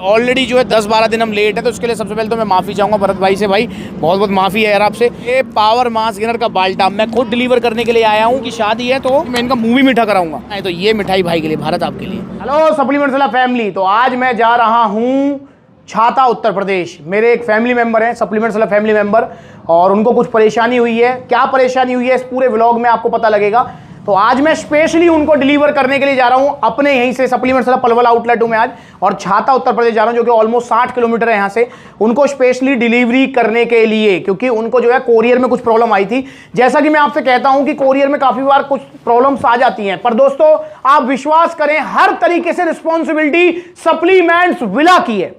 Already जो है 10-12 दिन हम लेट है, तो उसके लिए सबसे पहले तो मैं माफ़ी चाहूँगा भरत भाई से। भाई बहुत बहुत माफ़ी है यार आपसे। ये पावर मास गेनर का बाल्टा मैं खुद डिलीवर करने के लिए आया हूँ कि शादी है तो मैं इनका मुँह भी मीठा कराऊंगा। नहीं तो ये मिठाई भाई के लिए, भारत आपके लिए। हेलो सप्लीमेंट्स वाला फैमिली, तो आज मैं जा रहा हूँ छाता उत्तर प्रदेश। मेरे एक फैमिली मेंबर हैं, सप्लीमेंट्स वाला फैमिली मेंबर, और उनको कुछ परेशानी हुई है। क्या परेशानी हुई है इस पूरे व्लॉग में आपको पता लगेगा। तो आज मैं स्पेशली उनको डिलीवर करने के लिए जा रहा हूं अपने यहीं से। सप्लीमेंट्स वाला पलवल आउटलेट हूं मैं आज, और छाता उत्तर प्रदेश जा रहा हूं, जो कि ऑलमोस्ट 60 किलोमीटर है यहां से। उनको स्पेशली डिलीवरी करने के लिए, क्योंकि उनको जो है कोरियर में कुछ प्रॉब्लम आई थी। जैसा कि मैं आपसे कहता हूं कि कोरियर में काफी बार कुछ प्रॉब्लम्स आ जाती हैं, पर दोस्तों आप विश्वास करें, हर तरीके से रिस्पॉन्सिबिलिटी सप्लीमेंट्स विला की है।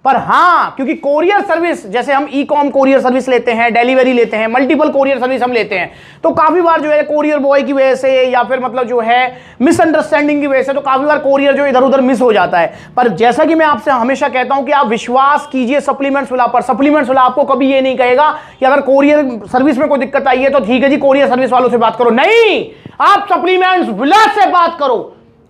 पर हाँ, क्योंकि कोरियर सर्विस, जैसे हम ई कॉम कोरियर सर्विस लेते हैं, डिलीवरी लेते हैं, मल्टीपल कोरियर सर्विस हम लेते हैं, तो काफी बार जो है कोरियर बॉय की वजह से या फिर मतलब जो है मिसअंडरस्टैंडिंग की वजह से, तो काफी बार कोरियर जो इधर उधर मिस हो जाता है। पर जैसा कि मैं आपसे हमेशा कहता हूं कि आप विश्वास कीजिए सप्लीमेंट्स विला पर। सप्लीमेंट्स विला आपको कभी ये नहीं कहेगा कि अगर कोरियर सर्विस में कोई दिक्कत आई है तो ठीक है जी, कोरियर सर्विस वालों से बात करो। नहीं, आप सप्लीमेंट्स विला से बात करो,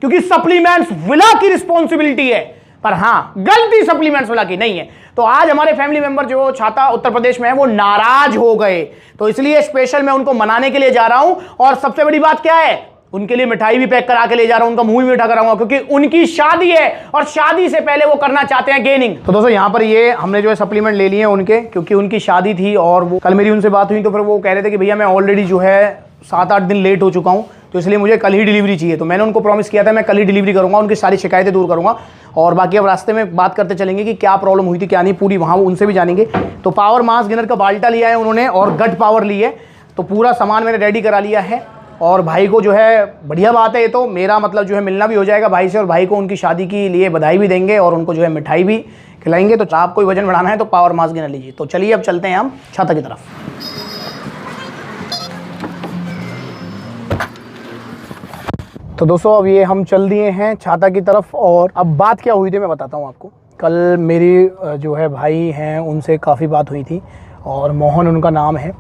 क्योंकि सप्लीमेंट्स विला की रिस्पॉन्सिबिलिटी है। पर हाँ, गलती सप्लीमेंट्स वाला की नहीं है। तो आज हमारे फैमिली मेंबर जो छाता उत्तर प्रदेश में है वो नाराज हो गए, तो इसलिए स्पेशल मैं उनको मनाने के लिए जा रहा हूं। और सबसे बड़ी बात क्या है, उनके लिए मिठाई भी पैक करा के ले जा रहा हूं, उनका मुंह भी मीठा कराऊंगा, क्योंकि उनकी शादी है और शादी से पहले वो करना चाहते हैं गेनिंग। तो दोस्तों यहाँ पर ये हमने जो है सप्लीमेंट ले लिए उनके, क्योंकि उनकी शादी थी। और वो कल मेरी उनसे बात हुई तो फिर वो कह रहे थे कि भैया मैं ऑलरेडी जो है 7-8 दिन लेट हो चुका हूं, तो इसलिए मुझे कल ही डिलीवरी चाहिए। तो मैंने उनको प्रॉमिस किया था मैं कल ही डिलीवरी करूंगा, उनकी सारी शिकायतें दूर करूंगा। और बाकी अब रास्ते में बात करते चलेंगे कि क्या प्रॉब्लम हुई थी क्या नहीं, पूरी वहाँ उनसे भी जानेंगे। तो पावर मास गेनर का बाल्टा लिया है उन्होंने, और गट पावर ली है, तो पूरा सामान मैंने रेडी करा लिया है। और भाई को जो है, बढ़िया बात है ये तो, मेरा मतलब जो है मिलना भी हो जाएगा भाई से, और भाई को उनकी शादी के लिए बधाई भी देंगे और उनको जो है मिठाई भी खिलाएंगे। तो आपको वजन बढ़ाना है तो पावर मास गेनर लीजिए। तो चलिए अब चलते हैं हम छाता की तरफ। तो दोस्तों अब ये हम चल दिए हैं छाता की तरफ। और अब बात क्या हुई थी मैं बताता हूँ आपको। कल मेरी जो है भाई हैं उनसे काफ़ी बात हुई थी, और मोहन उनका नाम है।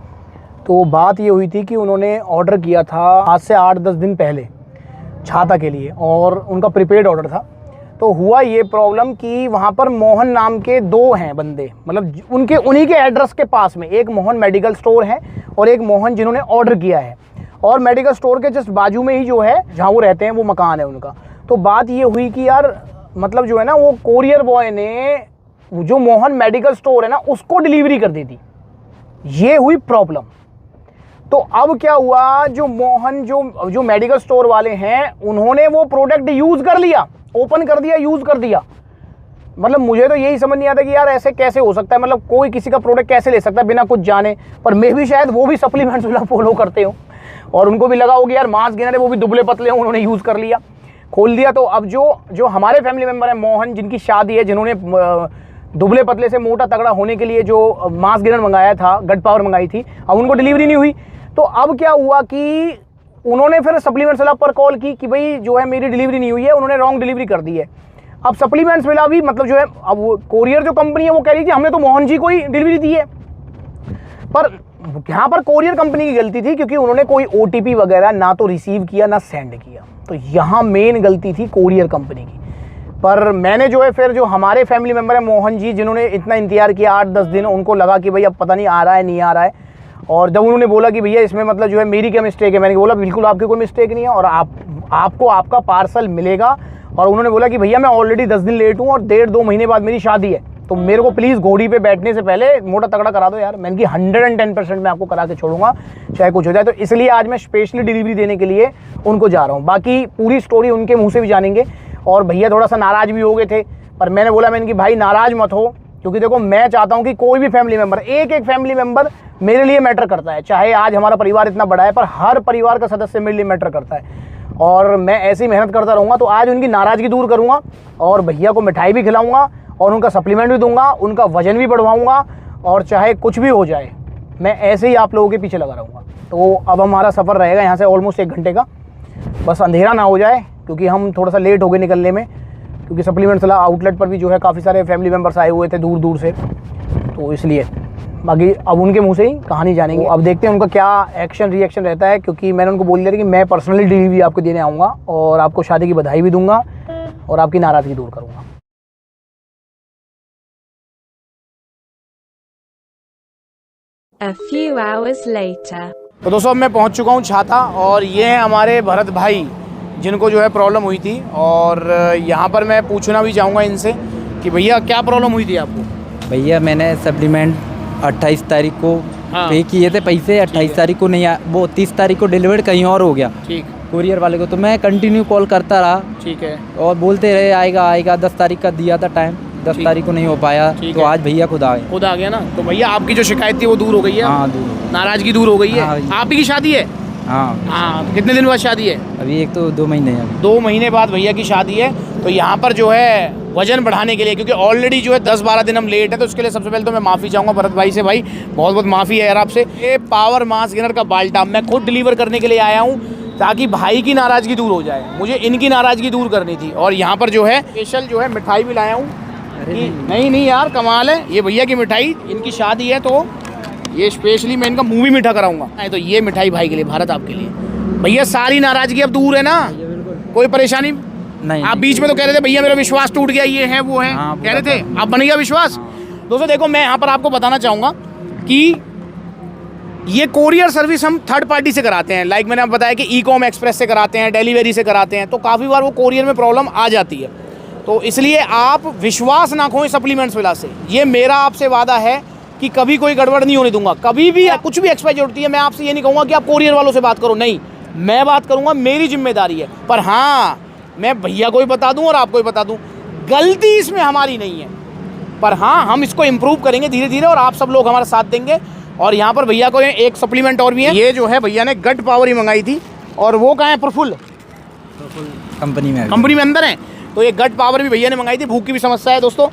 तो बात ये हुई थी कि उन्होंने ऑर्डर किया था आज से 8-10 दिन पहले छाता के लिए, और उनका प्रीपेड ऑर्डर था। तो हुआ ये प्रॉब्लम कि वहाँ पर मोहन नाम के 2 हैं बंदे, मतलब उनके उन्हीं के एड्रेस के पास में एक मोहन मेडिकल स्टोर है और एक मोहन जिन्होंने ऑर्डर किया है। और मेडिकल स्टोर के जस्ट बाजू में ही जो है जहाँ वो रहते हैं वो मकान है उनका। तो बात ये हुई कि यार मतलब जो है ना, वो कोरियर बॉय ने जो मोहन मेडिकल स्टोर है ना उसको डिलीवरी कर दी थी। ये हुई प्रॉब्लम। तो अब क्या हुआ, जो मोहन जो मेडिकल स्टोर वाले हैं उन्होंने वो प्रोडक्ट यूज़ कर लिया, ओपन कर दिया, यूज़ कर दिया। मतलब मुझे तो यही समझ नहीं आता कि यार ऐसे कैसे हो सकता है, मतलब कोई किसी का प्रोडक्ट कैसे ले सकता है बिना कुछ जाने। पर मे भी शायद वो भी सप्लीमेंट्स वाला फॉलो करते हो, और उनको भी लगा होगा यार मास गेनर है, वो भी दुबले पतले हो, उन्होंने यूज़ कर लिया, खोल दिया। तो अब जो हमारे फैमिली मेंबर है मोहन, जिनकी शादी है, जिन्होंने दुबले पतले से मोटा तगड़ा होने के लिए जो मास गेनर मंगाया था, गट पावर मंगाई थी, अब उनको डिलीवरी नहीं हुई। तो अब क्या हुआ कि उन्होंने फिर सप्लीमेंट्स वाला पर कॉल की कि भाई जो है मेरी डिलीवरी नहीं हुई है, उन्होंने रॉन्ग डिलीवरी कर दी है। अब सप्लीमेंट्स वाला भी मतलब जो है, अब कोरियर जो कंपनी है वो कह रही थी हमने तो मोहन जी को ही डिलीवरी दी है। पर यहाँ पर कोरियर कंपनी की गलती थी, क्योंकि उन्होंने कोई OTP वगैरह ना तो रिसीव किया ना सेंड किया। तो यहाँ मेन गलती थी कोरियर कंपनी की। पर मैंने जो है फिर जो हमारे फैमिली मेंबर है मोहन जी, जिन्होंने इतना इंतजार किया 8-10 दिन, उनको लगा कि भाई अब पता नहीं आ रहा है नहीं आ रहा है। और जब उन्होंने बोला कि भैया इसमें मतलब जो है मेरी क्या मिस्टेक है, मैंने बोला बिल्कुल आपकी कोई मिस्टेक नहीं है, और आपको आपका पार्सल मिलेगा। और उन्होंने बोला कि भैया मैं ऑलरेडी 10 दिन लेट हूँ और 1.5-2 महीने बाद मेरी शादी है, तो मेरे को प्लीज़ घोड़ी पे बैठने से पहले मोटा तगड़ा करा दो यार। मैंने कि 110% मैं आपको करा के छोड़ूंगा चाहे कुछ हो जाए। तो इसलिए आज मैं स्पेशली डिलीवरी देने के लिए उनको जा रहा हूँ। बाकी पूरी स्टोरी उनके मुंह से भी जानेंगे। और भैया थोड़ा सा नाराज़ भी हो गए थे, पर मैंने बोला मैंने कि भाई नाराज़ मत हो, क्योंकि देखो मैं चाहता हूँ कि कोई भी फैमिली मेम्बर, एक फैमिली मेम्बर मेरे लिए मैटर करता है। चाहे आज हमारा परिवार इतना बड़ा है, पर हर परिवार का सदस्य मेरे लिए मैटर करता है, और मैं ऐसी मेहनत करता रहूँगा। तो आज उनकी नाराज़गी दूर करूँगा, और भैया को मिठाई भी खिलाऊँगा, और उनका सप्लीमेंट भी दूंगा, उनका वजन भी बढ़वाऊंगा, और चाहे कुछ भी हो जाए मैं ऐसे ही आप लोगों के पीछे लगा रहूँगा। तो अब हमारा सफ़र रहेगा यहाँ से ऑलमोस्ट 1 घंटे का, बस अंधेरा ना हो जाए, क्योंकि हम थोड़ा सा लेट हो गए निकलने में, क्योंकि सप्लीमेंट्स वाला आउटलेट पर भी जो है काफ़ी सारे फैमिली मेम्बर्स आए हुए थे दूर दूर से, तो इसलिए। बाकी अब उनके मुंह से ही कहानी जानेंगे। अब देखते हैं उनका क्या एक्शन रिएक्शन रहता है, क्योंकि मैंने उनको बोल दिया कि मैं पर्सनली डिलीवरी आपको देने आऊँगा, और आपको शादी की बधाई भी दूंगा, और आपकी नाराज़गी दूर करूँगा। A few hours later. तो दोस्तों अब मैं पहुंच चुका हूं छाता और ये हैं हमारे भरत भाई जिनको जो है प्रॉब्लम हुई थी। और यहाँ पर मैं पूछना भी चाहूँगा इनसे कि भैया क्या प्रॉब्लम हुई थी आपको? भैया मैंने सप्लीमेंट 28 तारीख को पे किए थे पैसे, 28 तारीख को नहीं वो 30 तारीख को डिलीवर्ड कहीं और हो गया, ठीक, कुरियर वाले को। तो मैं कंटिन्यू कॉल करता रहा, ठीक है, और बोलते रहे आएगा आएगा। 10 तारीख का दिया था टाइम, 10 तारीख को नहीं हो पाया, तो आज भैया खुद आ गए। खुद आ गया ना। तो भैया आपकी जो शिकायत थी वो दूर हो गई है? हाँ, दूर, नाराजगी दूर हो गई है। हाँ, आप ही की शादी है? हाँ। तो कितने दिन बाद शादी है? अभी एक तो 2 महीने हैं। 2 महीने बाद भैया की शादी है। तो यहाँ पर जो है वजन बढ़ाने के लिए, क्योंकि ऑलरेडी जो है 10-12 दिन हम लेट है, तो उसके लिए सबसे पहले तो मैं माफ़ी चाहूँगा भरत भाई से। भाई बहुत बहुत माफ़ी है यार आपसे। ये पावर मास गेनर का बाल्टा मैं खुद डिलीवर करने के लिए आया हूँ ताकि भाई की नाराज़गी दूर हो जाए, मुझे इनकी नाराज़गी दूर करनी थी। और यहाँ पर जो है स्पेशल जो है मिठाई भी लाया हूँ। नहीं यार कमाल है, ये भैया की मिठाई, इनकी शादी है तो ये स्पेशली मैं इनका मुँह भी मीठा कराऊंगा। तो ये मिठाई भाई के लिए, भारत आपके लिए। भैया सारी नाराज़गी अब दूर है ना? कोई परेशानी नहीं। आप बीच में तो कह रहे थे भैया मेरा विश्वास टूट गया, ये है वो है, कह रहे थे, आप बन गया विश्वास। दोस्तों देखो मैं यहाँ पर आपको बताना चाहूँगा कि ये कोरियर सर्विस हम थर्ड पार्टी से कराते हैं। लाइक मैंने आपको बताया कि ई-कॉम एक्सप्रेस से कराते हैं, डिलीवरी से कराते हैं, तो काफ़ी बार वो कोरियर में प्रॉब्लम आ जाती है। तो इसलिए आप विश्वास ना खोएं सप्लीमेंट्स विला से। ये मेरा आपसे वादा है कि कभी कोई गड़बड़ नहीं होने दूंगा। कभी भी कुछ भी एक्सपायर होती है, मैं आपसे ये नहीं कहूँगा कि आप कोरियर वालों से बात करो, नहीं, मैं बात करूँगा, मेरी जिम्मेदारी है। पर हाँ, मैं भैया को भी बता दूं और आपको भी बता दूं, गलती इसमें हमारी नहीं है। पर हाँ, हम इसको इम्प्रूव करेंगे धीरे धीरे और आप सब लोग हमारा साथ देंगे। और यहाँ पर भैया को एक सप्लीमेंट और भी है। ये जो है भैया ने गट पावर ही मंगाई थी, और वो कहाँ है? प्रफुल्ल कंपनी में अंदर है। तो ये गट पावर भी भैया ने मंगाई थी। भूख की भी समस्या है दोस्तों।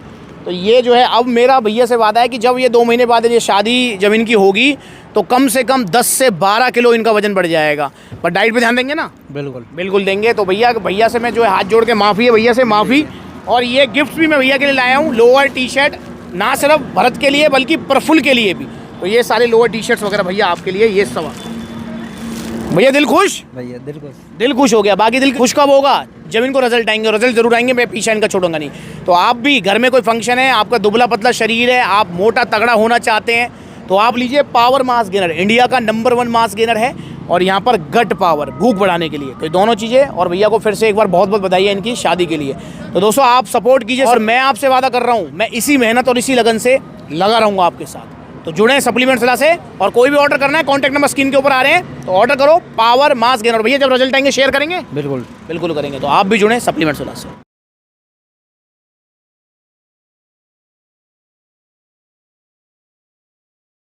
तो ये जो है अब मेरा भैया से वादा है कि जब ये 2 महीने बाद ये शादी जब इनकी होगी तो कम से कम 10 से 12 किलो इनका वजन बढ़ जाएगा। पर डाइट पे ध्यान देंगे ना? बिल्कुल देंगे। तो भैया से मैं जो है हाथ जोड़ के माफ़ी है, भैया से माफ़ी। और ये गिफ्ट भी मैं भैया के लिए लाया हूँ, लोअर टी शर्ट, ना सिर्फ भरत के लिए बल्कि प्रफुल्ल के लिए भी। तो ये सारे लोअर टी शर्ट्स वगैरह भैया आपके लिए। ये सब भैया दिल खुश? भैया दिल खुश हो गया। बाकी दिल खुश कब होगा? जब इनको रिजल्ट आएंगे। रिजल्ट जरूर आएंगे, मैं पीछा इनका छोड़ूंगा नहीं। तो आप भी घर में कोई फंक्शन है, आपका दुबला पतला शरीर है, आप मोटा तगड़ा होना चाहते हैं, तो आप लीजिए पावर मास गेनर। इंडिया का नंबर 1 मास गेनर है। और यहाँ पर गट पावर, भूख बढ़ाने के लिए। तो दोनों चीज़ें। और भैया को फिर से एक बार बहुत बहुत बधाई है इनकी शादी के लिए। तो दोस्तों आप सपोर्ट कीजिए और मैं आपसे वादा कर रहा हूँ, मैं इसी मेहनत और इसी लगन से लगा रहूँगा आपके साथ। तो जुड़े सप्लीमेंट्स विला से। और कोई भी ऑर्डर करना है, कॉन्टैक्ट नंबर स्क्रीन के ऊपर आ रहे हैं, तो ऑर्डर करो पावर मास गेनर। भैया जब रिजल्ट आएंगे शेयर करेंगे? बिल्कुल करेंगे। तो आप भी जुड़े सप्लीमेंट्स विला से।